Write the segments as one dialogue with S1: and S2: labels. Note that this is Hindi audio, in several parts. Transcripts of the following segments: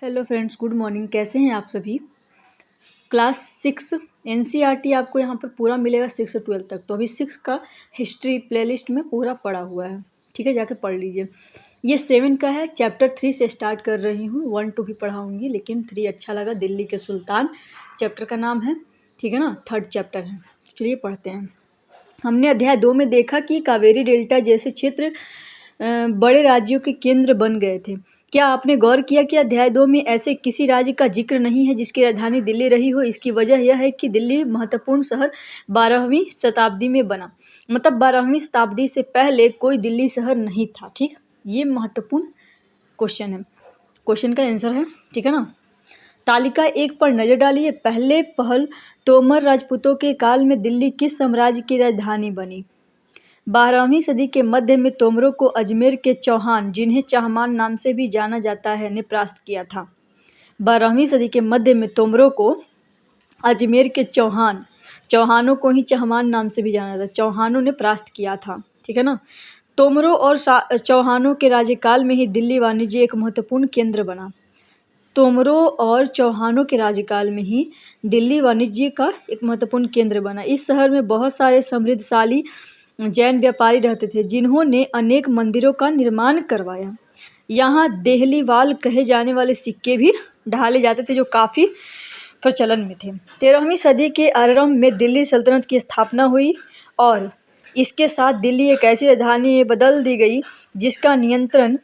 S1: Hello friends, good morning. कैसे हैं आप सभी। क्लास 6 एनसीईआरटी आपको यहाँ पर पूरा मिलेगा 6 से 12 तक। तो अभी 6 का हिस्ट्री प्लेलिस्ट में पूरा पड़ा हुआ है, ठीक है, जाके पढ़ लीजिए। ये 7 का है, चैप्टर 3 से स्टार्ट कर रही हूँ। 1 2 भी पढ़ाऊँगी, लेकिन 3 अच्छा लगा। दिल्ली के सुल्तान चैप्टर का नाम है, ठीक है ना, 3rd चैप्टर है। चलिए पढ़ते हैं। हमने अध्याय 2 में देखा कि कावेरी डेल्टा जैसे क्षेत्र बड़े राज्यों के केंद्र बन गए थे। क्या आपने गौर किया कि अध्याय 2 में ऐसे किसी राज्य का जिक्र नहीं है जिसकी राजधानी दिल्ली रही हो? इसकी वजह यह है कि दिल्ली महत्वपूर्ण शहर 12वीं शताब्दी में बना, मतलब 12वीं शताब्दी से पहले कोई दिल्ली शहर नहीं था। ठीक, ये महत्वपूर्ण क्वेश्चन है, क्वेश्चन का आंसर है, ठीक है ना। तालिका 1 पर नजर डालिए। पहले पहल तोमर राजपूतों के काल में दिल्ली किस साम्राज्य की राजधानी बनी? 12वीं सदी के मध्य में तोमरों को अजमेर के चौहान, जिन्हें चाहमान नाम से भी जाना जाता है, ने परास्त किया था। 12वीं सदी के मध्य में तोमरों को अजमेर के चौहान, चौहानों को ही चाहमान नाम से भी जाना जाता है, चौहानों ने परास्त किया था, ठीक है ना। तोमरों और चौहानों के राज्यकाल में ही दिल्ली वाणिज्य एक महत्वपूर्ण केंद्र बना। तोमरों और चौहानों के राज्यकाल में ही दिल्ली वाणिज्य का एक महत्वपूर्ण केंद्र बना। इस शहर में बहुत सारे समृद्धशाली जैन व्यापारी रहते थे, जिन्होंने अनेक मंदिरों का निर्माण करवाया। यहाँ देहलीवाल कहे जाने वाले सिक्के भी ढाले जाते थे, जो काफ़ी प्रचलन में थे। 13वीं सदी के आरंभ में दिल्ली सल्तनत की स्थापना हुई और इसके साथ दिल्ली एक ऐसी राजधानी में बदल दी गई जिसका नियंत्रण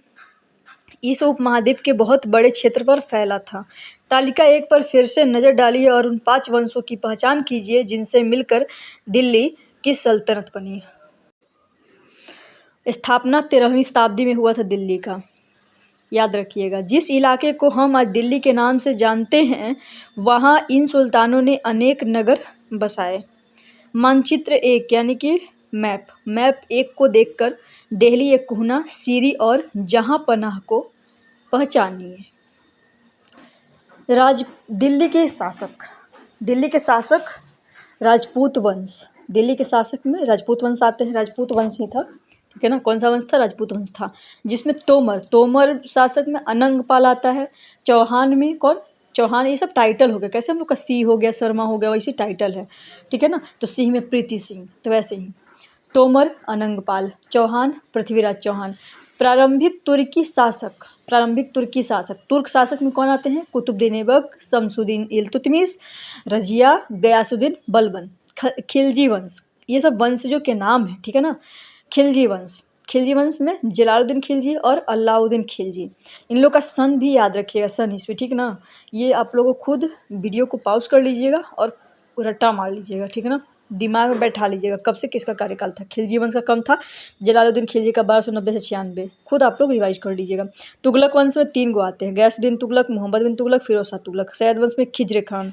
S1: इस उपमहाद्वीप के बहुत बड़े क्षेत्र पर फैला था। तालिका 1 पर फिर से नजर डालिए और उन 5 वंशों की पहचान कीजिए जिनसे मिलकर दिल्ली की सल्तनत बनी। स्थापना 13वीं शताब्दी में हुआ था दिल्ली का, याद रखिएगा। जिस इलाके को हम आज दिल्ली के नाम से जानते हैं, वहाँ इन सुल्तानों ने अनेक नगर बसाए। मानचित्र 1 यानी कि मैप 1 को देखकर दिल्ली एक कोहना, सीरी और जहाँ पनाह को पहचानिए। दिल्ली के शासक राजपूत वंश। दिल्ली के शासक में राजपूत वंश आते हैं, राजपूत वंश ही था, ठीक है ना। कौन सा वंश था? राजपूत वंश था, जिसमें तोमर शासक में अनंगपाल आता है। चौहान में कौन? चौहान, ये सब टाइटल हो गया। कैसे हम लोग का सिंह हो गया, शर्मा हो गया, वैसे टाइटल है, ठीक है ना। तो सिंह में प्रीति सिंह, तो वैसे ही तोमर अनंगपाल, चौहान पृथ्वीराज चौहान। प्रारंभिक तुर्की शासक, तुर्क शासक में कौन आते हैं? कुतुबुद्दीन ऐबक, शमसुद्दीन इल्तुतमिश, रजिया, गयासुद्दीन बलबन, खिलजी वंश। ये सब वंशजों के नाम हैं, ठीक है ना। खिलजी वंश में जलालुद्दीन खिलजी और अलाउद्दीन खिलजी। इन लोग का सन भी याद रखिएगा, सन ईस्वी, ठीक ना। ये आप लोगों को खुद वीडियो को पॉज कर लीजिएगा और रट्टा मार लीजिएगा, ठीक है ना। दिमाग में बैठा लीजिएगा कब से किसका कार्यकाल था। खिलजी वंश का कम था, जलालुद्दीन खिलजी का 1290 से 96, खुद आप लोग रिवाइज कर लीजिएगा। तुगलक वंश में 3 गो आते हैं, गयासुद्दीन तुगलक, मोहम्मद बिन तुगलक, फिरोज शाह तुगलक। सैयद वंश में खिज्र खान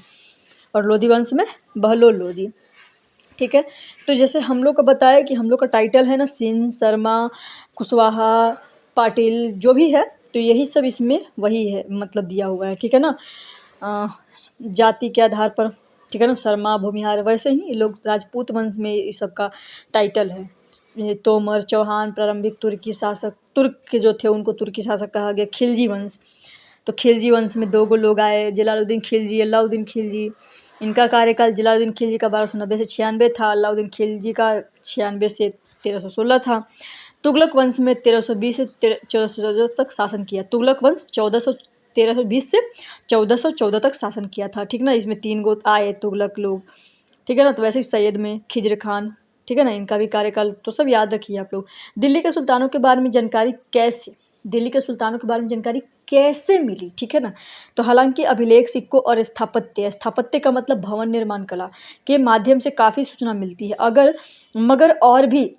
S1: और लोधी वंश में बहलोल लोधी, ठीक है। तो जैसे हम लोग का बताया कि हम लोग का टाइटल है ना, सिंह, शर्मा, कुशवाहा, पाटिल, जो भी है, तो यही सब इसमें वही है, मतलब दिया हुआ है, ठीक है ना। जाति के आधार पर, ठीक है ना, शर्मा, भूमिहार, वैसे ही लोग राजपूत वंश में इस सब का टाइटल है। ये तोमर, चौहान, प्रारंभिक तुर्की शासक, तुर्क के जो थे उनको तुर्की शासक कहा गया। खिलजी वंश, तो खिलजी वंश में 2 गो लोग आए, जलालुद्दीन खिलजी, अलाउद्दीन खिलजी। इनका कार्यकाल जलालुद्दीन खिलजी का 1290 से 96 था, अलाउद्दीन खिलजी का 96 से 1316 था। तुगलक वंश में 1320 से 1414 तक शासन किया। तुगलक वंश 1320 से 1414 तक शासन किया था, ठीक ना। इसमें 3 गो आए तुगलक लोग, ठीक है ना। तो वैसे ही सैयद में खिज्र खान, ठीक है ना, इनका भी कार्यकाल तो सब याद रखिए आप लोग। दिल्ली के सुल्तानों के बारे में जानकारी कैसे मिली, ठीक है ना। तो हालांकि अभिलेख, सिक्कों और स्थापत्य का मतलब भवन निर्माण कला के माध्यम से काफ़ी सूचना मिलती है। मगर और भी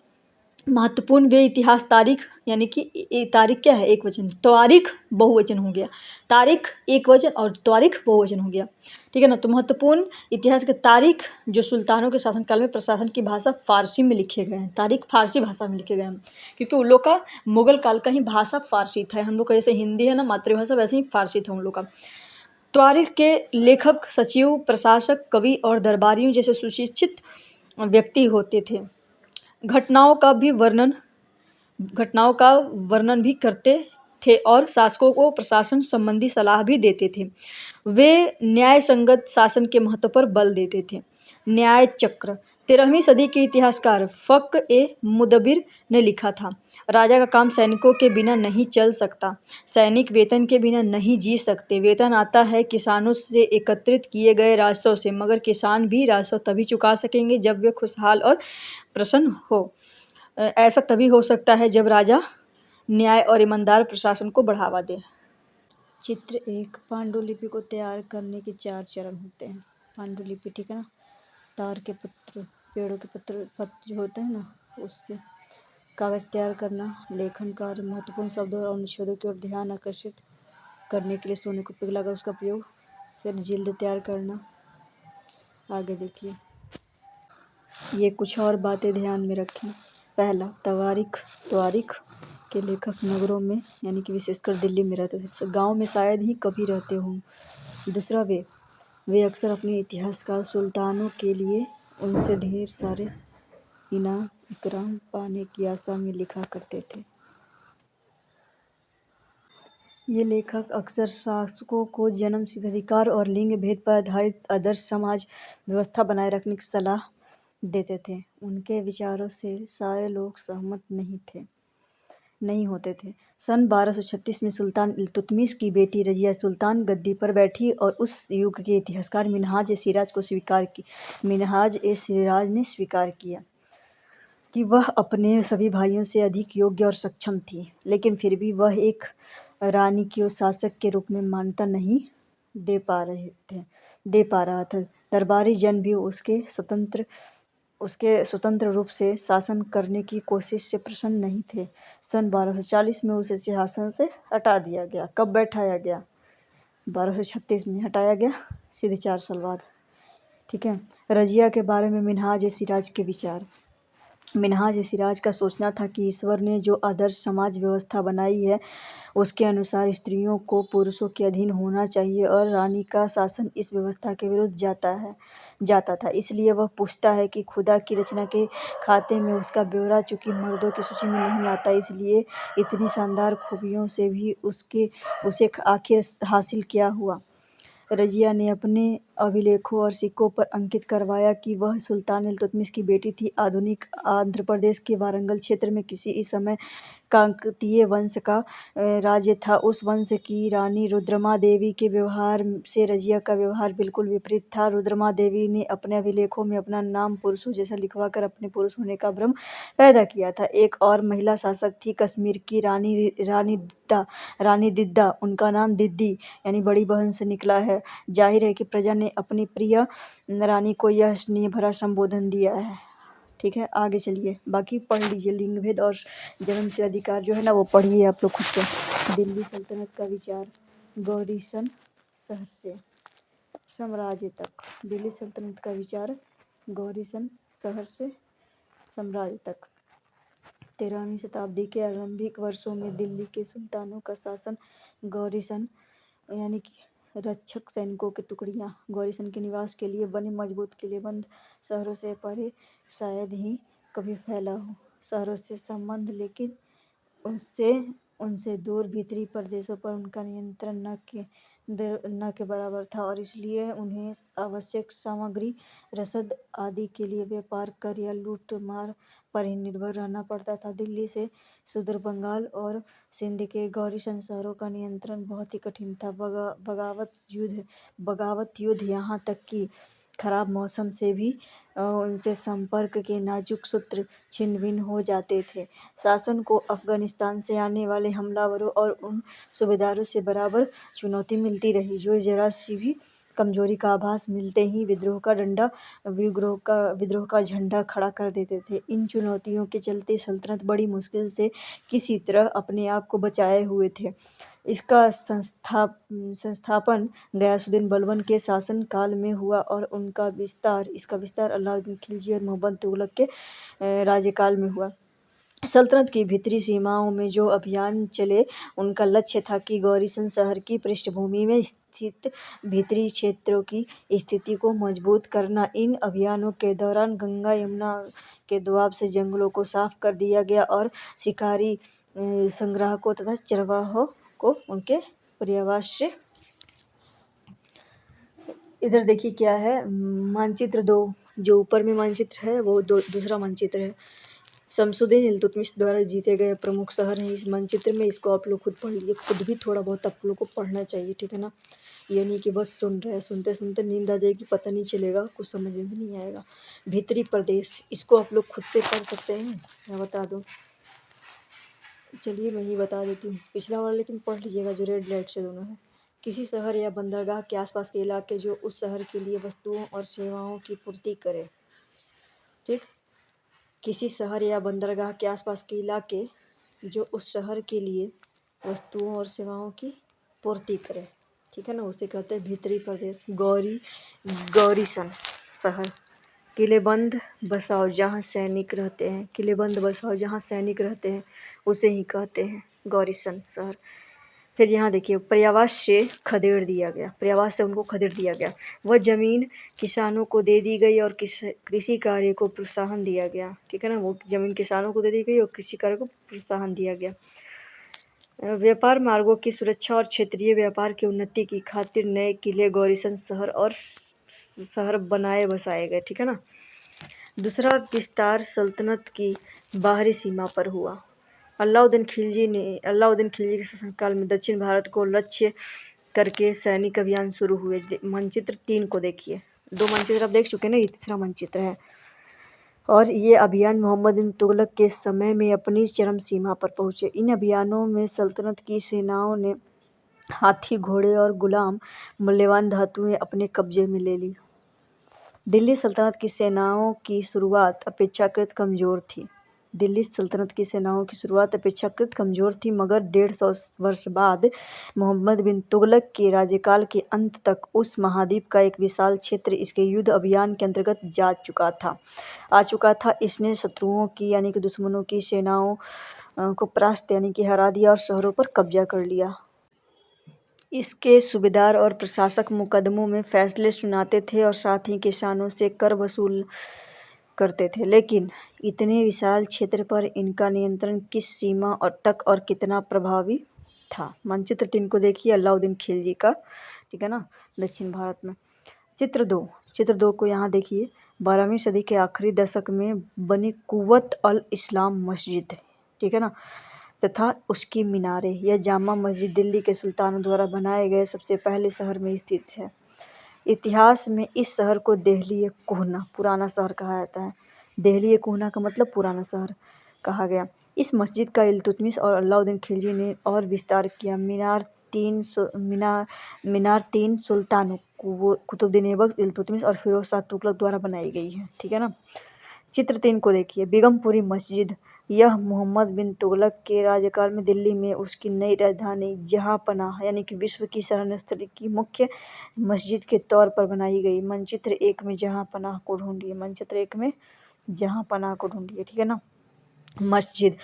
S1: महत्वपूर्ण वे इतिहास, तारीख, यानी कि तारीख क्या है? एक वचन, त्वारीख बहुवचन हो गया। तारीख एक वचन और त्वारीख बहुवचन हो गया, ठीक है ना। तो महत्वपूर्ण इतिहास के तारीख जो सुल्तानों के शासनकाल में प्रशासन की भाषा फारसी में लिखे गए हैं, तारीख फारसी भाषा में लिखे गए हैं, क्योंकि उन लोग का मुगल काल का ही भाषा फारसी था। हम लोग का जैसे हिंदी है ना मातृभाषा, वैसे ही फारसी था उन लोग का। त्वारीख के लेखक सचिव, प्रशासक, कवि और दरबारियों जैसे सुशिक्षित व्यक्ति होते थे। घटनाओं का वर्णन भी करते थे और शासकों को प्रशासन संबंधी सलाह भी देते थे। वे न्याय संगत शासन के महत्व पर बल देते थे। न्याय चक्र 13वीं सदी के इतिहासकार फ़क़-ए-मुदब्बिर ने लिखा था, राजा का काम सैनिकों के बिना नहीं चल सकता। सैनिक वेतन के बिना नहीं जी सकते। वेतन आता है किसानों से एकत्रित किए गए राजस्व से, मगर किसान भी राजस्व तभी चुका सकेंगे जब वे खुशहाल और प्रसन्न हो। ऐसा तभी हो सकता है जब राजा न्याय और ईमानदार प्रशासन को बढ़ावा दे। चित्र 1 पांडुलिपि को तैयार करने के 4 चरण होते हैं। पांडुलिपि, ठीक है ना, तार के पत्र, पेड़ों के पत्र जो होते हैं ना, उससे कागज तैयार करना, लेखन कार्य, महत्वपूर्ण शब्दों और अनुच्छेदों की ओर ध्यान आकर्षित करने के लिए सोने को पिघलाकर उसका प्रयोग, फिर जिल्द तैयार करना। आगे देखिए, ये कुछ और बातें ध्यान में रखें। पहला, तवारीख के लेखक नगरों में यानी कि विशेषकर दिल्ली में रहते थे, गांव में शायद ही कभी रहते हों। दूसरा, वे अक्सर अपने इतिहासकार सुल्तानों के लिए उनसे ढेर सारे इनाम इकराम पाने की आशा में लिखा करते थे। ये लेखक अक्सर शासकों को जन्मसिद्ध अधिकार और लिंग भेद पर आधारित आदर्श समाज व्यवस्था बनाए रखने की सलाह देते थे। उनके विचारों से सारे लोग सहमत नहीं होते थे। सन 1236 में सुल्तान इल्तुतमिश की बेटी रजिया सुल्तान गद्दी पर बैठी और उस युग के इतिहासकार मिन्हाज-ए-सिराज ने स्वीकार किया कि वह अपने सभी भाइयों से अधिक योग्य और सक्षम थी, लेकिन फिर भी वह एक रानी को शासक के रूप में मान्यता नहीं दे पा रहा था। दरबारी जन भी उसके स्वतंत्र रूप से शासन करने की कोशिश से प्रसन्न नहीं थे। सन 1240 में उसे सिंहासन से हटा दिया गया। कब बैठाया गया? 1236 में हटाया गया, सीधे 4 साल बाद। ठीक है। रजिया के बारे में मिन्हाज-ए-सिराज के विचार। मिन्हाज-ए-सिराज का सोचना था कि ईश्वर ने जो आदर्श समाज व्यवस्था बनाई है, उसके अनुसार स्त्रियों को पुरुषों के अधीन होना चाहिए और रानी का शासन इस व्यवस्था के विरुद्ध जाता था। इसलिए वह पूछता है कि खुदा की रचना के खाते में उसका ब्यौरा चूंकि मर्दों की सूची में नहीं आता, इसलिए इतनी शानदार खूबियों से भी उसे आखिर हासिल क्या हुआ। रजिया ने अपने अभिलेखों और सिक्कों पर अंकित करवाया कि वह सुल्तान इल्तुतमिश की बेटी थी। आधुनिक आंध्र प्रदेश के वारंगल क्षेत्र में किसी समय काकतीय वंश का राज्य था। उस वंश की रानी रुद्रमा देवी के व्यवहार से रजिया का व्यवहार बिल्कुल विपरीत था। रुद्रमा देवी ने अपने अभिलेखों में अपना नाम पुरुषों जैसा लिखवाकर अपने पुरुष होने का भ्रम पैदा किया था। एक और महिला शासक थी, कश्मीर की रानी दिद्दा। उनका नाम दिद्दी यानी बड़ी बहन से निकला है। जाहिर है कि प्रजा ने अपनी प्रिय रानी को यह स्नेह भरा संबोधन दिया है। ठीक है, आगे चलिए, बाकी पढ़ लीजिए। लिंग भेद और जन्म से अधिकार जो है ना, वो पढ़िए आप लोग खुद से। दिल्ली सल्तनत का विचार, गौरीशन शहर से साम्राज्य तक। दिल्ली सल्तनत का विचार, गौरीशन शहर से साम्राज्य तक। 13वीं शताब्दी के आरंभिक वर्षों में दिल्ली के सुल्तानों का शासन गौरीशन यानी कि रक्षक सैनिकों की टुकड़ियां गौरीशन के निवास के लिए बने मजबूत किलेबंद शहरों से परे शायद ही कभी फैला हो। शहरों से संबंध, लेकिन उनसे दूर भीतरी प्रदेशों पर उनका नियंत्रण न के बराबर था और इसलिए उन्हें आवश्यक सामग्री, रसद आदि के लिए व्यापार कर या लूट मार पर ही निर्भर रहना पड़ता था। दिल्ली से सुदूर बंगाल और सिंध के गौरीशन शहरों का नियंत्रण बहुत ही कठिन था। बगावत युद्ध, यहाँ तक कि खराब मौसम से भी उनसे संपर्क के नाजुक सूत्र छिन्न भिन्न हो जाते थे। शासन को अफगानिस्तान से आने वाले हमलावरों और उन सूबेदारों से बराबर चुनौती मिलती रही, जो जरा सी भी कमजोरी का आभास मिलते ही विद्रोह का झंडा खड़ा कर देते थे। इन चुनौतियों के चलते सल्तनत बड़ी मुश्किल से किसी तरह अपने आप को बचाए हुए थे। इसका संस्थापन गयासुद्दीन बलबन के शासन काल में हुआ और इसका विस्तार अलाउद्दीन खिलजी और मुहम्मद तुगलक के राज्यकाल में हुआ। सल्तनत की भीतरी सीमाओं में जो अभियान चले, उनका लक्ष्य था कि गौरीशन शहर की पृष्ठभूमि में स्थित भीतरी क्षेत्रों की स्थिति को मजबूत करना। इन अभियानों के दौरान गंगा यमुना के दोआब से जंगलों को साफ कर दिया गया और शिकारी संग्राहकों तथा चरवाहों को उनके पर्यावास से। इधर देखिए क्या है, मानचित्र 2, जो ऊपर में मानचित्र है वो दूसरा मानचित्र है। शमसुद्दीन इल्तुतमिश द्वारा जीते गए प्रमुख शहर हैं इस मानचित्र में। इसको आप लोग खुद पढ़ लीजिए, खुद भी थोड़ा बहुत आप लोग को पढ़ना चाहिए, ठीक है ना। ये नहीं कि बस सुन रहे हैं, सुनते सुनते नींद आ जाएगी, पता नहीं चलेगा, कुछ समझ में भी नहीं आएगा। भीतरी प्रदेश, इसको आप लोग खुद से पढ़ सकते हैं, मैं बता दूँ। चलिए मैं ही बता देती हूँ, पिछला वाला लेकिन पढ़ लीजिएगा जो रेड लाइट से दोनों है। किसी शहर या बंदरगाह के आसपास के इलाके जो उस शहर के लिए वस्तुओं और सेवाओं की पूर्ति करे, ठीक। किसी शहर या बंदरगाह के आसपास के इलाके जो उस शहर के लिए वस्तुओं और सेवाओं की पूर्ति करे, ठीक है ना, उसे कहते हैं भीतरी प्रदेश। गौरीसन शहर, किलेबंद बसाओ जहाँ सैनिक रहते हैं, किलेबंद बसाओ जहाँ सैनिक रहते हैं उसे ही कहते हैं गौरीसन शहर। फिर यहाँ देखिए, पर्यावास से खदेड़ दिया गया, पर्यावास से उनको खदेड़ दिया गया। वह जमीन किसानों को दे दी गई और कृषि कार्य को प्रोत्साहन दिया गया, ठीक है ना। वो जमीन किसानों को दे दी गई और कृषि कार्य को प्रोत्साहन दिया गया। व्यापार मार्गों की सुरक्षा और क्षेत्रीय व्यापार की उन्नति की खातिर नए किले, गौरीसन शहर और शहर बनाए बसाए गए, ठीक है ना। दूसरा विस्तार सल्तनत की बाहरी सीमा पर हुआ। अलाउद्दीन खिलजी के शासनकाल में दक्षिण भारत को लक्ष्य करके सैनिक अभियान शुरू हुए। मानचित्र 3 को देखिए, 2 मानचित्र आप देख चुके हैं ना, ये तीसरा मानचित्र है। और ये अभियान मोहम्मद बिन तुगलक के समय में अपनी चरम सीमा पर पहुँचे। इन अभियानों में सल्तनत की सेनाओं ने हाथी, घोड़े और गुलाम मूल्यवान धातुएं अपने कब्जे में ले ली। दिल्ली सल्तनत की सेनाओं की शुरुआत अपेक्षाकृत कमज़ोर थी। दिल्ली सल्तनत की सेनाओं की शुरुआत अपेक्षाकृत कमज़ोर थी, मगर 150 वर्ष बाद मोहम्मद बिन तुगलक के राज्यकाल के अंत तक उस महाद्वीप का एक विशाल क्षेत्र इसके युद्ध अभियान के अंतर्गत आ चुका था। इसने शत्रुओं की यानी कि दुश्मनों की सेनाओं को परास्त यानी कि हरा दिया और शहरों पर कब्जा कर लिया। इसके सूबेदार और प्रशासक मुकदमों में फैसले सुनाते थे और साथ ही किसानों से कर वसूल करते थे। लेकिन इतने विशाल क्षेत्र पर इनका नियंत्रण किस सीमा तक और कितना प्रभावी था। मानचित्र 3 को देखिए, अलाउद्दीन खिलजी का, ठीक है ना, दक्षिण भारत में। चित्र 2 को यहाँ देखिए, 12वीं सदी के आखिरी दशक में बनी कुव्वत अल इस्लाम मस्जिद, ठीक है ना, तथा उसकी मीनारें। यह जामा मस्जिद दिल्ली के सुल्तानों द्वारा बनाए गए सबसे पहले शहर में स्थित है। इतिहास में इस शहर को देहली-ए-कुहना पुराना शहर कहा जाता है। देहली-ए-कुहना का मतलब पुराना शहर कहा गया। इस मस्जिद का इल्तुतमिश और अलाउद्दीन खिलजी ने और विस्तार किया। मीनार तीन सुल्तानों कुतुबुद्दीन ऐबक, इल्तुतमिश और फिरोज शाह तुगलक द्वारा बनाई गई है, ठीक है ना। चित्र 3 को देखिए, बेगमपुरी मस्जिद। यह मोहम्मद बिन तुगलक के राज्यकाल में दिल्ली में उसकी नई राजधानी जहांपनाह यानी कि विश्व की शरण स्थल की मुख्य मस्जिद के तौर पर बनाई गई। मानचित्र 1 में जहांपनाह को ढूंढिए, मानचित्र 1 में जहांपनाह को ढूंढिए, ठीक है ना। मस्जिद,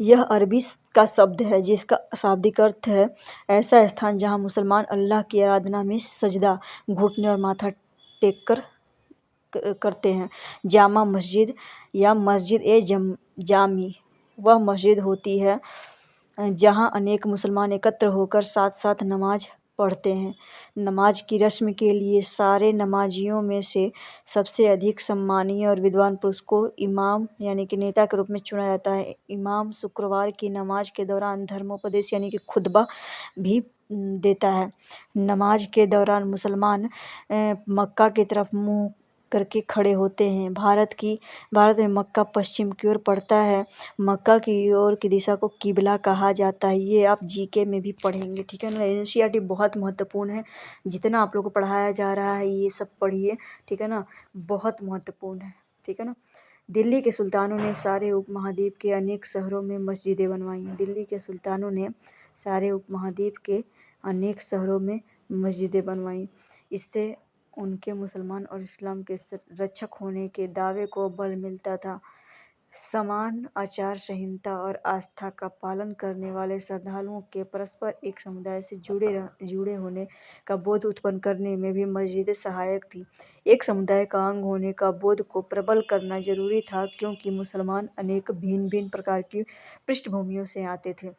S1: यह अरबी का शब्द है जिसका शाब्दिक अर्थ है ऐसा स्थान जहां मुसलमान अल्लाह की आराधना में सजदा, घुटने और माथा टेक कर करते हैं। जामा मस्जिद या मस्जिद-ए-जामी वह मस्जिद होती है जहां अनेक मुसलमान एकत्र होकर साथ साथ नमाज पढ़ते हैं। नमाज की रस्म के लिए सारे नमाजियों में से सबसे अधिक सम्मानीय और विद्वान पुरुष को इमाम यानी कि नेता के रूप में चुना जाता है। इमाम शुक्रवार की नमाज के दौरान धर्मोपदेश यानी कि खुतबा भी देता है। नमाज के दौरान मुसलमान मक्का की तरफ मुँह करके खड़े होते हैं। भारत में मक्का पश्चिम की ओर पड़ता है। मक्का की ओर की दिशा को किबला कहा जाता है। ये आप जीके में भी पढ़ेंगे, ठीक है ना। एनसीईआरटी बहुत महत्वपूर्ण है, जितना आप लोगों को पढ़ाया जा रहा है ये सब पढ़िए, ठीक है ना, बहुत महत्वपूर्ण है, ठीक है ना। दिल्ली के सुल्तानों ने सारे उपमहाद्वीप के अनेक शहरों में मस्जिदें बनवाईं। दिल्ली के सुल्तानों ने सारे उपमहाद्वीप के अनेक शहरों में मस्जिदें बनवाईं। इससे उनके मुसलमान और इस्लाम के रक्षक होने के दावे को बल मिलता था। समान आचार संहिता और आस्था का पालन करने वाले श्रद्धालुओं के परस्पर एक समुदाय से जुड़े होने का बोध उत्पन्न करने में भी मस्जिदें सहायक थी। एक समुदाय का अंग होने का बोध को प्रबल करना जरूरी था, क्योंकि मुसलमान अनेक भिन्न भिन्न प्रकार की पृष्ठभूमियों से आते थे।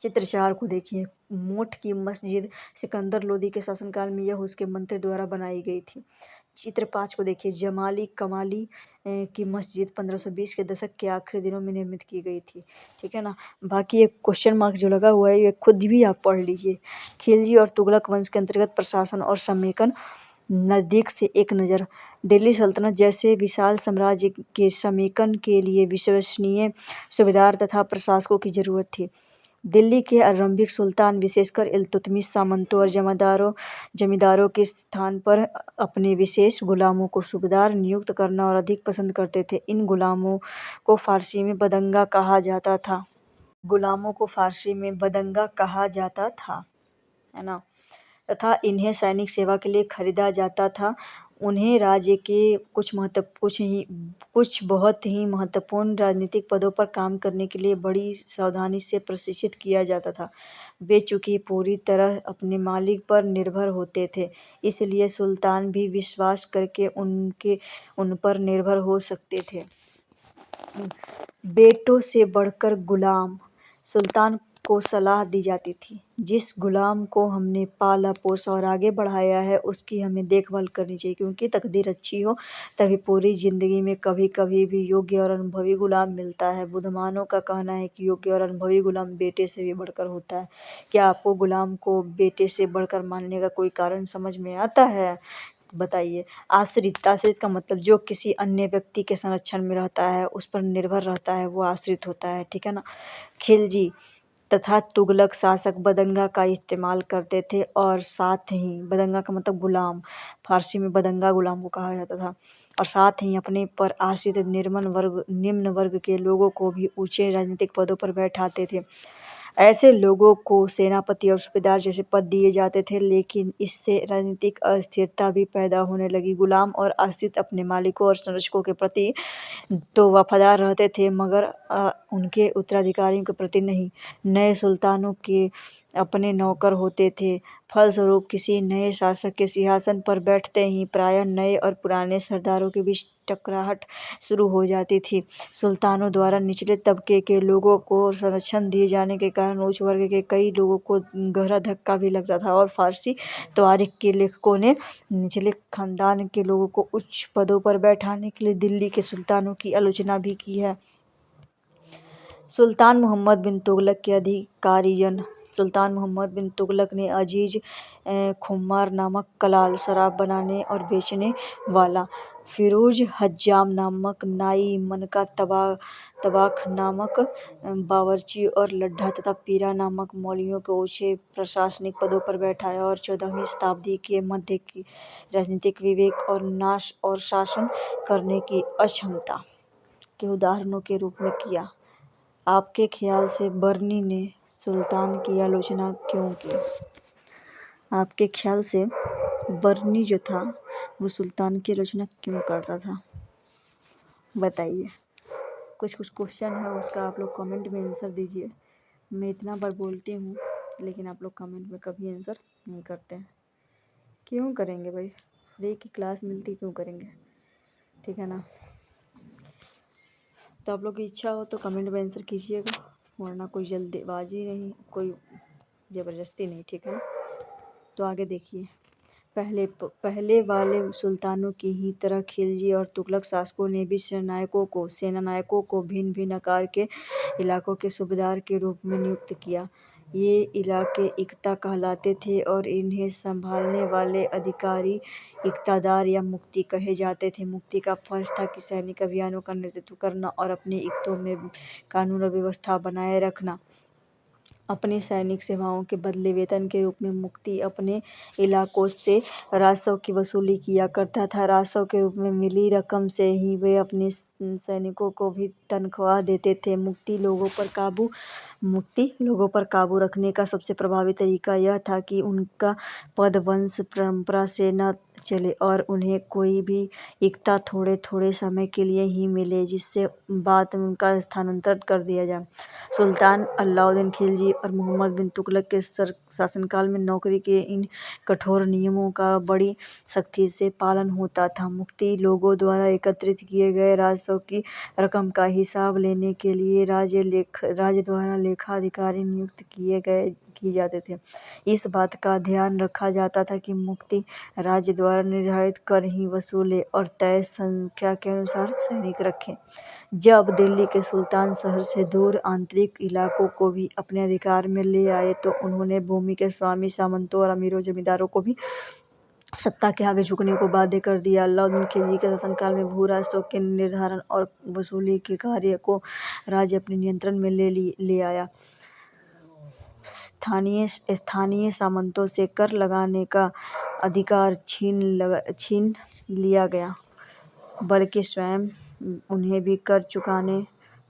S1: चित्र 4 को देखिए। मोठ की मस्जिद सिकंदर लोदी के शासनकाल में यह उसके मंत्री द्वारा बनाई गई थी। चित्र 5 को देखिए। जमाली कमाली की मस्जिद 1520 के दशक के आखिरी दिनों में निर्मित की गई थी। ठीक है ना। बाकी एक क्वेश्चन मार्क जो लगा हुआ है ये खुद भी आप पढ़ लीजिए। खिलजी और तुगलक वंश के अंतर्गत प्रशासन और समेकन नज़दीक से एक नज़र। दिल्ली सल्तनत जैसे विशाल साम्राज्य के समेकन के लिए विश्वसनीय सूबेदार तथा प्रशासकों की जरूरत थी। दिल्ली के आरंभिक सुल्तान विशेषकर इल्तुतमिश सामंतों और जमींदारों के स्थान पर अपने विशेष गुलामों को सूबेदार नियुक्त करना और अधिक पसंद करते थे। इन गुलामों को फारसी में बदंगा कहा जाता था। है ना। तथा इन्हें सैनिक सेवा के लिए खरीदा जाता था। उन्हें राज्य के कुछ बहुत ही महत्वपूर्ण राजनीतिक पदों पर काम करने के लिए बड़ी सावधानी से प्रशिक्षित किया जाता था। वे चूंकि पूरी तरह अपने मालिक पर निर्भर होते थे, इसलिए सुल्तान भी विश्वास करके उन पर निर्भर हो सकते थे। बेटों से बढ़कर गुलाम। सुल्तान को सलाह दी जाती थी, जिस गुलाम को हमने पाला पोसा और आगे बढ़ाया है उसकी हमें देखभाल करनी चाहिए, क्योंकि तकदीर अच्छी हो तभी पूरी जिंदगी में कभी कभी भी योग्य और अनुभवी गुलाम मिलता है। बुद्धमानों का कहना है कि योग्य और अनुभवी गुलाम बेटे से भी बढ़कर होता है। क्या आपको गुलाम को बेटे से बढ़कर मानने का कोई कारण समझ में आता है? बताइए। आश्रित का मतलब जो किसी अन्य व्यक्ति के संरक्षण में रहता है, उस पर निर्भर रहता है, वो आश्रित होता है। ठीक है ना। खिलजी तथा तुगलक शासक बदंगा का इस्तेमाल करते थे और साथ ही बदंगा का मतलब गुलाम, फारसी में बदंगा गुलाम को कहा जाता था, और साथ ही अपने पर आश्रित निम्न वर्ग के लोगों को भी ऊंचे राजनीतिक पदों पर बैठाते थे। ऐसे लोगों को सेनापति और सूबेदार जैसे पद दिए जाते थे, लेकिन इससे राजनीतिक अस्थिरता भी पैदा होने लगी। गुलाम और आश्रित अपने मालिकों और संरक्षकों के प्रति तो वफादार रहते थे, मगर उनके उत्तराधिकारियों के प्रति नहीं। नए सुल्तानों के अपने नौकर होते थे। फलस्वरूप किसी नए शासक के सिंहासन पर बैठते ही प्रायः नए और पुराने सरदारों के बीच टकराहट शुरू हो जाती थी। सुल्तानों द्वारा निचले तबके के लोगों को संरक्षण दिए जाने के कारण उच्च वर्ग के कई लोगों को गहरा धक्का भी लगता था, और फारसी तारीख के लेखकों ने निचले खानदान के लोगों को उच्च पदों पर बैठाने के लिए दिल्ली के सुल्तानों की आलोचना भी की है। सुल्तान मोहम्मद बिन तुगलक के अधिकारीजन। सुल्तान मोहम्मद बिन तुगलक ने अजीज खुम्मार नामक कलाल, शराब बनाने और बेचने वाला, फिरोज हज्जाम नामक नाई, मनका तबाख नामक बावर्ची और लड्ढा तथा पीरा नामक मौलवियों को ऊंचे प्रशासनिक पदों पर बैठाया, और 14वीं शताब्दी के मध्य की राजनीतिक विवेक और नाश और शासन करने की अक्षमता के उदाहरणों के रूप में किया। आपके ख्याल से बर्नी ने सुल्तान की आलोचना क्यों की? आपके ख्याल से बर्नी जो था वो सुल्तान की आलोचना क्यों करता था? बताइए। कुछ क्वेश्चन है उसका आप लोग कमेंट में आंसर दीजिए। मैं इतना बार बोलती हूँ लेकिन आप लोग कमेंट में कभी आंसर नहीं करते हैं। क्यों करेंगे भाई? फ्री की क्लास मिलती, क्यों करेंगे? ठीक है ना। तो आप लोग की इच्छा हो तो कमेंट में आंसर कीजिएगा, वरना कोई जल्दबाजी नहीं, कोई ज़बरदस्ती नहीं। ठीक है ना। तो आगे देखिए। पहले वाले सुल्तानों की ही तरह खिलजी और तुगलक शासकों ने भी सेनानायकों को भिन्न भिन्न आकार के इलाकों के सूबेदार के रूप में नियुक्त किया। ये इलाके इक्ता कहलाते थे और इन्हें संभालने वाले अधिकारी इक्तादार या मुफ्ती कहे जाते थे। मुफ्ती का फर्ज था कि सैनिक अभियानों का नेतृत्व करना और अपने इक्तों में कानून और व्यवस्था बनाए रखना। अपनी सैनिक सेवाओं के बदले वेतन के रूप में मुक्ति अपने इलाकों से राजस्व की वसूली किया करता था। राजस्व के रूप में मिली रकम से ही वे अपने सैनिकों को भी तनख्वाह देते थे। मुक्ति लोगों पर काबू रखने का सबसे प्रभावी तरीका यह था कि उनका पद वंश परंपरा से न चले और उन्हें कोई भी इक्ता थोड़े थोड़े समय के लिए ही मिले, जिससे बाद में उनका स्थानांतरण कर दिया जाए। सुल्तान अलाउद्दीन खिलजी और मोहम्मद बिन तुगलक के शासनकाल में नौकरी के इन कठोर नियमों का बड़ी सख्ती से पालन होता था। मुक्ति लोगों द्वारा एकत्रित किए गए राजस्व की रकम का हिसाब लेने के लिए राज्य द्वारा लेखाधिकारी नियुक्त किए जाते थे। इस बात का ध्यान रखा जाता था कि मुक्ति राज्य द्वारा निर्धारित कर ही वसूले और तय संख्या के अनुसार सैनिक रखे। जब दिल्ली के सुल्तान शहर से दूर आंतरिक इलाकों को भी अपने अधिकार में ले आए तो उन्होंने भूमि के स्वामी, सामंतों और अमीरों जमींदारों को भी सत्ता के आगे झुकने को बाध्य कर दिया। अलाउद्दीन खिलजी के शासनकाल में भू राजस्व के निर्धारण और वसूली के कार्य को राज्य अपने नियंत्रण में ले आया। स्थानीय सामंतों से कर लगाने का अधिकार छीन लिया गया, बल्कि स्वयं उन्हें भी कर चुकाने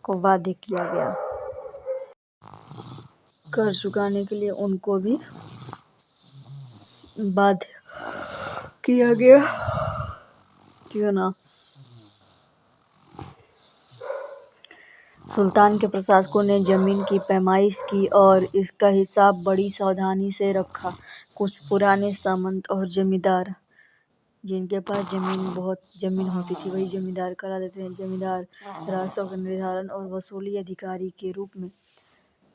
S1: को बाध्य किया गया। कर चुकाने के लिए उनको भी बाध्य किया गया, ठीक है ना। सुल्तान के प्रशासकों ने जमीन की पैमाइश की और इसका हिसाब बड़ी सावधानी से रखा। कुछ पुराने सामंत और जमींदार, जिनके पास बहुत जमीन होती थी, वही जमींदार कहलाते थे। जमींदार राजस्व के निर्धारण और वसूली अधिकारी के रूप में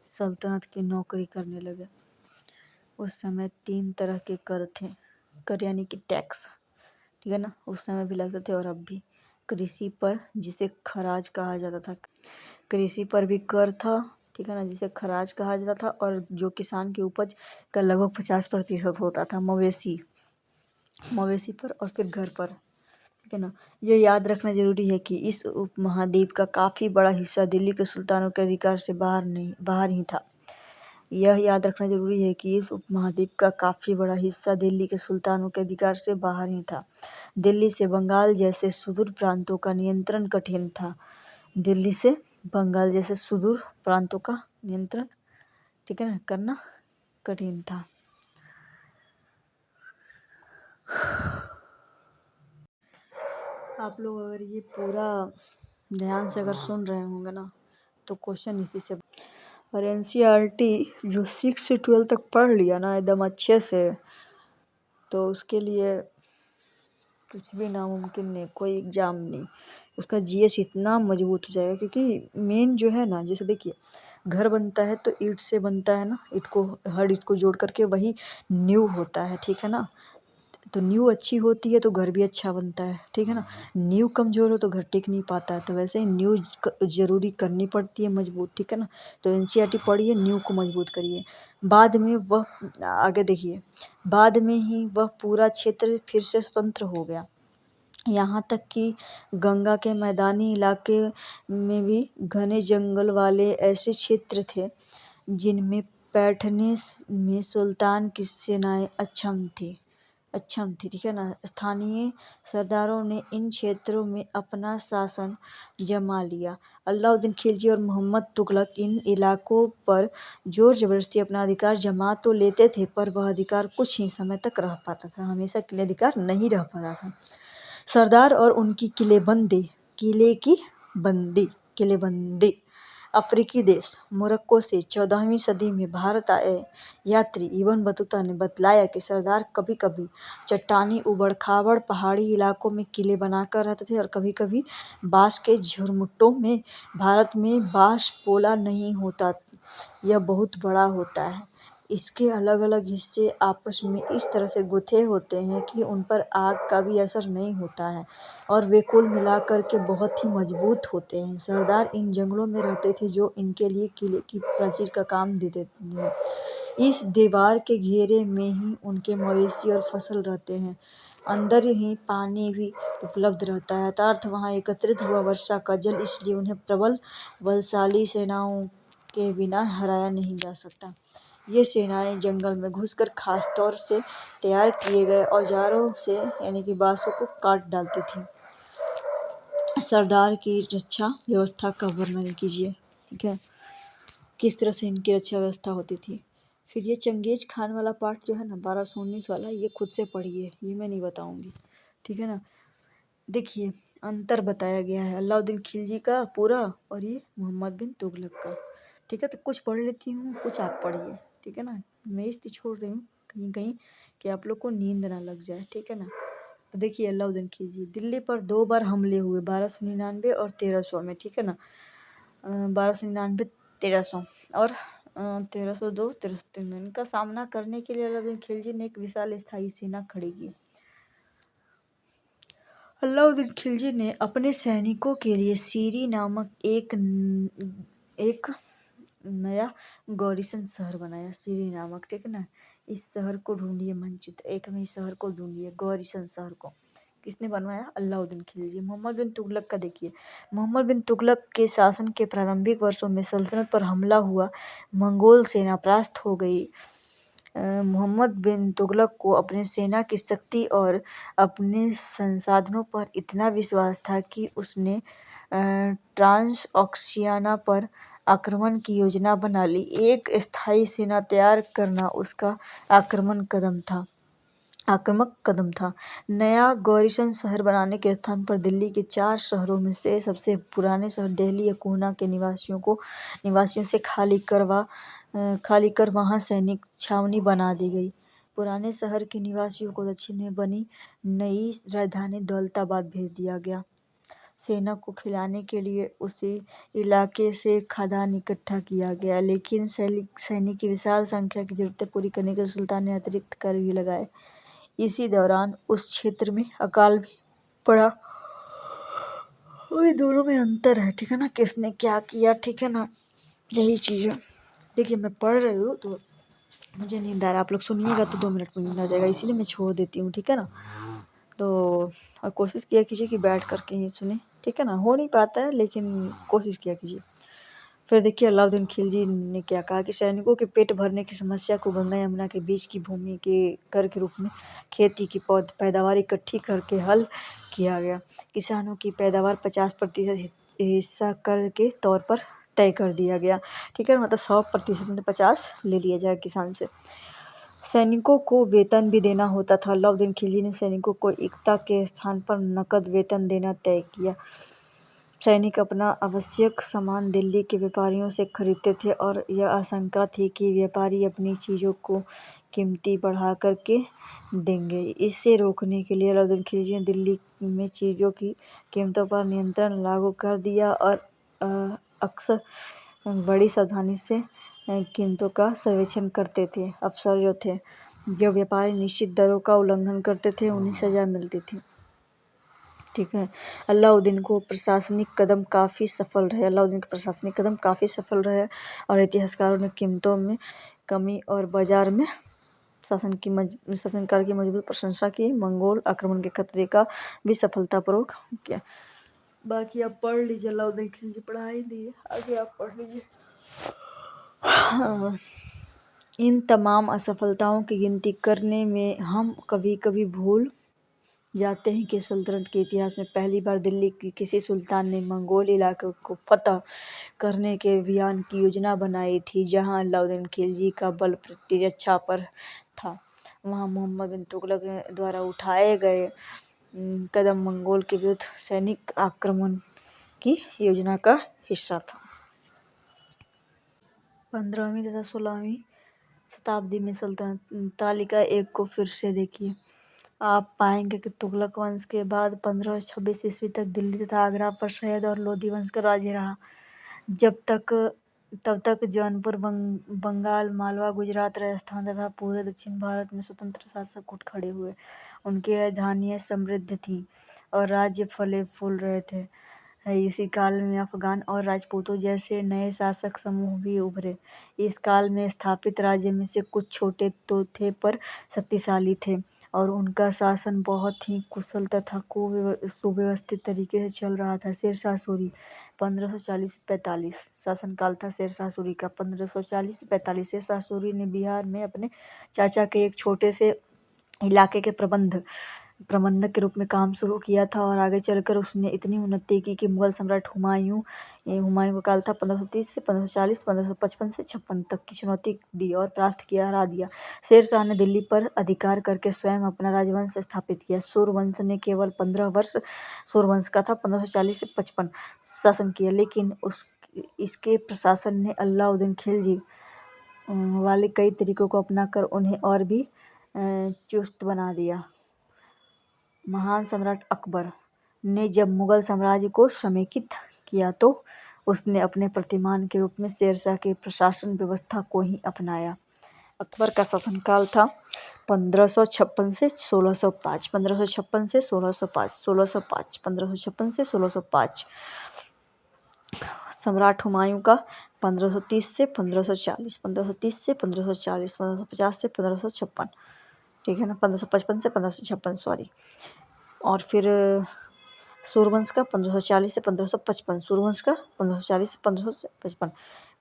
S1: सल्तनत की नौकरी करने लगे। उस समय 3 तरह के कर थे। कर यानी कि टैक्स, ठीक है ना, उस समय भी लगते थे और अब भी। कृषि पर, जिसे खराज कहा जाता था, कृषि पर भी कर था, ठीक है ना, जिसे खराज कहा जाता था, और जो किसान की उपज का लगभग 50% होता था। मवेशी पर और फिर घर पर, ठीक है ना। ये याद रखना जरूरी है कि इस उपमहाद्वीप का काफ़ी बड़ा हिस्सा दिल्ली के सुल्तानों के अधिकार से बाहर ही था। यह याद रखना जरूरी है कि इस उपमहाद्वीप का काफ़ी बड़ा हिस्सा दिल्ली के सुल्तानों के अधिकार से बाहर ही था। दिल्ली से बंगाल जैसे सुदूर प्रांतों का नियंत्रण कठिन था। दिल्ली से बंगाल जैसे सुदूर प्रांतों का नियंत्रण, ठीक है ना, करना कठिन था। आप लोग अगर ये पूरा ध्यान से अगर सुन रहे होंगे ना, तो क्वेश्चन इसी से। और एनसीईआरटी जो 6 से 12 तक पढ़ लिया ना एकदम अच्छे से, तो उसके लिए कुछ भी नामुमकिन नहीं, कोई एग्ज़ाम नहीं। उसका जीएस इतना मजबूत हो जाएगा, क्योंकि मेन जो है ना, जैसे देखिए घर बनता है तो ईंट से बनता है ना, हर ईंट को जोड़ करके वही नींव होता है, ठीक है ना। तो नींव अच्छी होती है तो घर भी अच्छा बनता है, ठीक है ना। नींव कमज़ोर हो तो घर टिक नहीं पाता है। तो वैसे ही नींव ज़रूरी करनी पड़ती है मजबूत, ठीक है ना। तो एनसीईआरटी पढ़िए, नींव को मजबूत करिए। बाद में वह आगे देखिए, बाद में ही वह पूरा क्षेत्र फिर से स्वतंत्र हो गया। यहाँ तक कि गंगा के मैदानी इलाके में भी घने जंगल वाले ऐसे क्षेत्र थे जिनमें बैठने में सुल्तान की सेनाएं अक्षम थी, ठीक है ना। स्थानीय सरदारों ने इन क्षेत्रों में अपना शासन जमा लिया। अलाउद्दीन खिलजी और मोहम्मद तुगलक इन इलाकों पर जोर जबरदस्ती अपना अधिकार जमा तो लेते थे, पर वह अधिकार कुछ ही समय तक रह पाता था, हमेशा के लिए अधिकार नहीं रह पाता था। सरदार और उनकी किलेबंदी। अफ्रीकी देश मोरक्को से 14वीं सदी में भारत आए यात्री इब्न बतूता ने बतलाया कि सरदार कभी कभी चट्टानी उबड़ खाबड़ पहाड़ी इलाकों में किले बनाकर रहते थे और कभी कभी बांस के झुरमुटों में। भारत में बांस पोला नहीं होता, यह बहुत बड़ा होता है। इसके अलग अलग हिस्से आपस में इस तरह से गुथे होते हैं कि उन पर आग का भी असर नहीं होता है और वे कुल मिलाकर के बहुत ही मजबूत होते हैं। सरदार इन जंगलों में रहते थे जो इनके लिए किले की प्राचीर का काम देते हैं। इस दीवार के घेरे में ही उनके मवेशी और फसल रहते हैं। अंदर ही पानी भी उपलब्ध रहता है, अर्थात वहाँ एकत्रित हुआ वर्षा का जल, इसलिए उन्हें प्रबल बलशाली सेनाओं के बिना हराया नहीं जा सकता। ये सेनाएं जंगल में घुसकर खास तौर से तैयार किए गए औजारों से यानी कि बाँसों को काट डालती थी। सरदार की रक्षा व्यवस्था का वर्णन कीजिए। ठीक है, किस तरह से इनकी रक्षा व्यवस्था होती थी। फिर ये चंगेज खान वाला पार्ट जो है ना 1219 वाला, ये खुद से पढ़िए, ये मैं नहीं बताऊंगी। ठीक है ना। देखिए अंतर बताया गया है अलाउद्दीन खिलजी का पूरा और ये मोहम्मद बिन तुगलक का। ठीक है, तो कुछ पढ़ लेती हूँ, कुछ आप पढ़िए। ठीक है ना, मैं इसलिए छोड़ रही हूँ कहीं कहीं कि आप लोग को नींद ना लग जाए। ठीक है ना। तो देखिए अलाउद्दीन खिलजी, दिल्ली पर 2 बार हमले हुए 1299 और 1300 में। ठीक है ना, 1299 1300 और 1302 1303 में। इनका सामना करने के लिए अलाउद्दीन खिलजी ने एक विशाल स्थायी सेना खड़ी की। अलाउद्दीन खिलजी ने अपने सैनिकों के लिए सीरी नामक एक नया गॉरिसन शहर बनाया। सीरी नामक, ठीक है ना। इस शहर को ढूंढिए, मानचित्र एक में इस शहर को ढूंढिए, गॉरिसन शहर को। किसने बनवाया? अलाउद्दीन खिलजी। मोहम्मद बिन तुगलक का देखिए, मोहम्मद बिन तुगलक के शासन के प्रारंभिक वर्षों में सल्तनत पर हमला हुआ, मंगोल सेना परास्त हो गई। मोहम्मद बिन तुगलक को अपने सेना की शक्ति और अपने संसाधनों पर इतना विश्वास था कि उसने ट्रांसऑक्सियाना पर आक्रमण की योजना बना ली। एक स्थायी सेना तैयार करना उसका आक्रामक कदम था। नया गॉरिसन शहर बनाने के स्थान पर दिल्ली के 4 शहरों में से सबसे पुराने शहर दिल्ली या कोना के निवासियों से खाली कर वहां सैनिक छावनी बना दी गई। पुराने शहर के निवासियों को दक्षिण में बनी नई राजधानी दौलताबाद भेज दिया गया। सेना को खिलाने के लिए उसी इलाके से खाद्यान्न इकट्ठा किया गया, लेकिन सैनिक की विशाल संख्या की जरूरतें पूरी करने के लिए सुल्तान ने अतिरिक्त कर भी लगाए। इसी दौरान उस क्षेत्र में अकाल भी पड़ा। और दोनों में अंतर है। ठीक है ना, किसने क्या किया। ठीक है ना, यही चीज़ है। देखिए मैं पढ़ रही हूँ तो मुझे नींद आ रहा है, आप लोग सुनिएगा तो 2 मिनट में नींद आ जाएगा, इसीलिए मैं छोड़ देती हूँ। ठीक है ना, तो और कोशिश किया कीजिए कि बैठ करके ही सुने। ठीक है ना, हो नहीं पाता है लेकिन कोशिश किया कीजिए। फिर देखिए अलाउद्दीन खिलजी ने क्या कहा कि सैनिकों के पेट भरने की समस्या को गंगा यमुना के बीच की भूमि के कर के रूप में खेती की पैदावार इकट्ठी करके हल किया गया। किसानों की पैदावार 50% हिस्सा कर के तौर पर तय कर दिया गया। ठीक है, मतलब 100% में 50 ले लिया जाए किसान से। सैनिकों को वेतन भी देना होता था। अलाउद्दीन खिलजी ने सैनिकों को एकता के स्थान पर नकद वेतन देना तय किया। सैनिक अपना आवश्यक सामान दिल्ली के व्यापारियों से खरीदते थे और यह आशंका थी कि व्यापारी अपनी चीज़ों को कीमती बढ़ा करके देंगे। इसे रोकने के लिए अलाउद्दीन खिलजी ने दिल्ली में चीज़ों की कीमतों पर नियंत्रण लागू कर दिया और अक्सर बड़ी सावधानी से कीमतों का सर्वेक्षण करते थे। अफसर जो थे, जो व्यापारी निश्चित दरों का उल्लंघन करते थे उन्हें सजा मिलती थी। ठीक है, अलाउद्दीन का प्रशासनिक कदम काफ़ी सफल रहे और इतिहासकारों ने कीमतों में कमी और बाजार में शासनकार की मजबूत प्रशंसा की। मंगोल आक्रमण के खतरे का भी सफलतापूर्वक किया। बाकी आप पढ़ लीजिए, अलाउद्दीन खिलजी पढ़ाई दिए, आगे आप पढ़ लीजिए। इन तमाम असफलताओं की गिनती करने में हम कभी कभी भूल जाते हैं कि सल्तनत के इतिहास में पहली बार दिल्ली की किसी सुल्तान ने मंगोल इलाके को फतह करने के अभियान की योजना बनाई थी। जहां अलाउद्दीन खिलजी का बल प्रतिरक्षा पर था, वहां मोहम्मद बिन तुगलक द्वारा उठाए गए कदम मंगोल के विरुद्ध सैनिक आक्रमण की योजना का हिस्सा था। 15वीं तथा 16वीं शताब्दी में सल्तनत तालिका एक को फिर से देखिए। आप पाएंगे कि तुगलक वंश के बाद 1526 ईस्वी तक दिल्ली तथा आगरा पर सैयद और लोधी वंश का राज्य रहा। तब तक जौनपुर, बंगाल, मालवा, गुजरात, राजस्थान तथा पूरे दक्षिण भारत में स्वतंत्र शासक उठ खड़े हुए। उनकी राजधानियाँ समृद्ध थीं और राज्य फले फूल रहे थे। इसी काल में अफगान और राजपूतों जैसे नए शासक समूह भी उभरे। इस काल में स्थापित राज्य में से कुछ छोटे तो थे पर शक्तिशाली थे और उनका शासन बहुत ही कुशल तथा सुव्यवस्थित तरीके से चल रहा था। शेरशाह सूरी 1540-45 शासनकाल था शेरशाह सूरी का 1540-45। शेरशाह सूरी ने बिहार में अपने चाचा के एक छोटे से इलाके के प्रबंधक के रूप में काम शुरू किया था और आगे चलकर उसने इतनी उन्नति की कि मुगल सम्राट हुमायूं का काल था 1530 से 1540, 1555 से 56 तक की चुनौती दी और परास्त किया, हरा दिया। शेरशाह ने दिल्ली पर अधिकार करके स्वयं अपना राजवंश स्थापित किया। सूर्यवंश ने केवल 15 वर्ष सूर्यवंश का था 1540 से 55 शासन किया, लेकिन इसके प्रशासन ने अलाउद्दीन खिलजी वाले कई तरीकों को अपनाकर उन्हें और भी चुस्त बना दिया। महान सम्राट अकबर ने जब मुगल साम्राज्य को समेकित किया तो उसने अपने प्रतिमान के रूप में शेरशाह के प्रशासन व्यवस्था को ही अपनाया। अकबर का शासनकाल था 1556 से 1605, 1556 से 1605, 1605, 1556 से 1605। सम्राट हुमायूं का 1530 से 1540, 1530 से 1540, 1550 से 1556, ठीक है ना, 1555 से 1556 सॉरी। और फिर सूर्यवंश का 1540 से 1555, सूर्यवंश का 1540 से 1555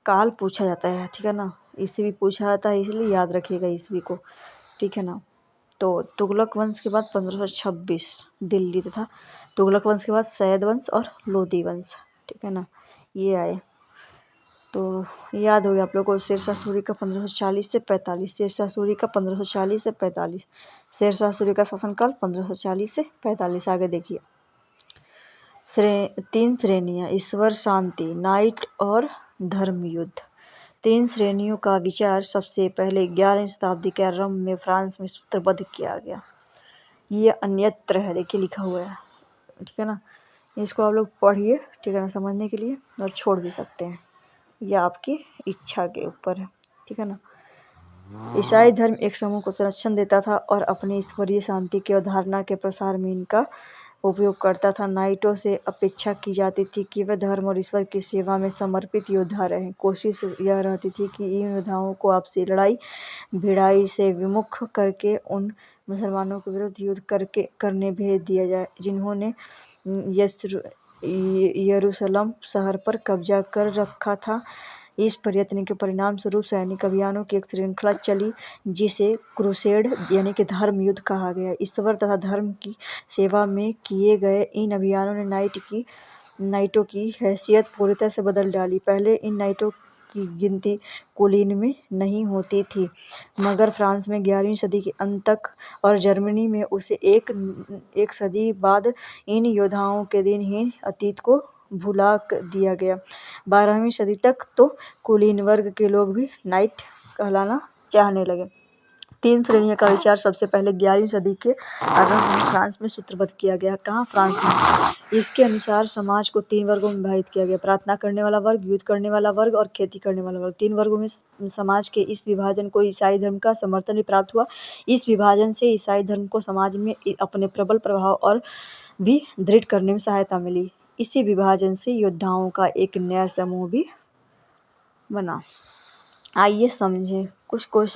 S1: काल पूछा जाता है, ठीक है ना, ईस्वी पूछा जाता है, इसलिए याद रखिएगा ईस्वी को, ठीक है ना। तो तुगलक वंश के बाद 1526 दिल्ली तथा तुगलक वंश के बाद सैयद वंश और लोधी वंश, ठीक है ना, ये आए। तो याद हो गया आप लोगों को शेरशाह सूरी का 1540 से 45, शेरशाह सूरी का 1540 से 45, शेरशाह सूरी का शासनकाल 1540 से 45। आगे देखिए 3 श्रेणियाँ, ईश्वर, शांति, नाइट और धर्म युद्ध। 3 श्रेणियों का विचार सबसे पहले 11वीं शताब्दी के आरंभ में फ्रांस में सूत्रबद्ध किया गया। ये अन्यत्र है, देखिए लिखा हुआ है, ठीक है ना। इसको आप लोग पढ़िए, ठीक है ना, समझने के लिए, और छोड़ भी सकते हैं, यह आपकी इच्छा के ऊपर है, ठीक है ना। ईसाई धर्म एक समूह को संरक्षण देता था और अपनी ईश्वरीय शांति की अवधारणा के प्रसार में इनका उपयोग करता था। नाइटों से अपेक्षा की जाती थी कि वे धर्म और ईश्वर की सेवा में समर्पित योद्धा रहें। कोशिश यह रहती थी कि इन योद्धाओं को आपसी लड़ाई भिड़ाई से विमुख करके उन मुसलमानों के विरुद्ध युद्ध करने भेज दिया जाए जिन्होंने यरूशलेम शहर पर कब्जा कर रखा था। इस प्रयत्न के परिणाम स्वरूप सैनिक अभियानों की एक श्रृंखला चली जिसे क्रूसेड यानी कि धर्म युद्ध कहा गया। ईश्वर तथा धर्म की सेवा में किए गए इन अभियानों ने नाइटों की हैसियत पूरी तरह से बदल डाली। पहले इन नाइटों की गिनती कुलीन में नहीं होती थी, मगर फ्रांस में 11वीं सदी के अंत तक और जर्मनी में उसे एक सदी बाद इन योद्धाओं के दिनहीन अतीत को भुला दिया गया। 12वीं सदी तक तो कुलीन वर्ग के लोग भी नाइट कहलाना चाहने लगे। 3 श्रेणियों का विचार सबसे पहले 11वीं सदी के आरंभ में फ्रांस में सूत्रबद्ध किया गया। कहाँ? फ्रांस में। इसके अनुसार समाज को 3 वर्गों में विभाजित किया गया: प्रार्थना करने वाला वर्ग, युद्ध करने वाला वर्ग और खेती करने वाला वर्ग। 3 वर्गों में समाज के इस विभाजन को ईसाई धर्म का समर्थन भी प्राप्त हुआ। इस विभाजन से ईसाई धर्म को समाज में अपने प्रबल प्रभाव और भी दृढ़ करने में सहायता मिली। इसी विभाजन से योद्धाओं का एक नया समूह भी बना। आइए समझें कुछ क्वेश्चन।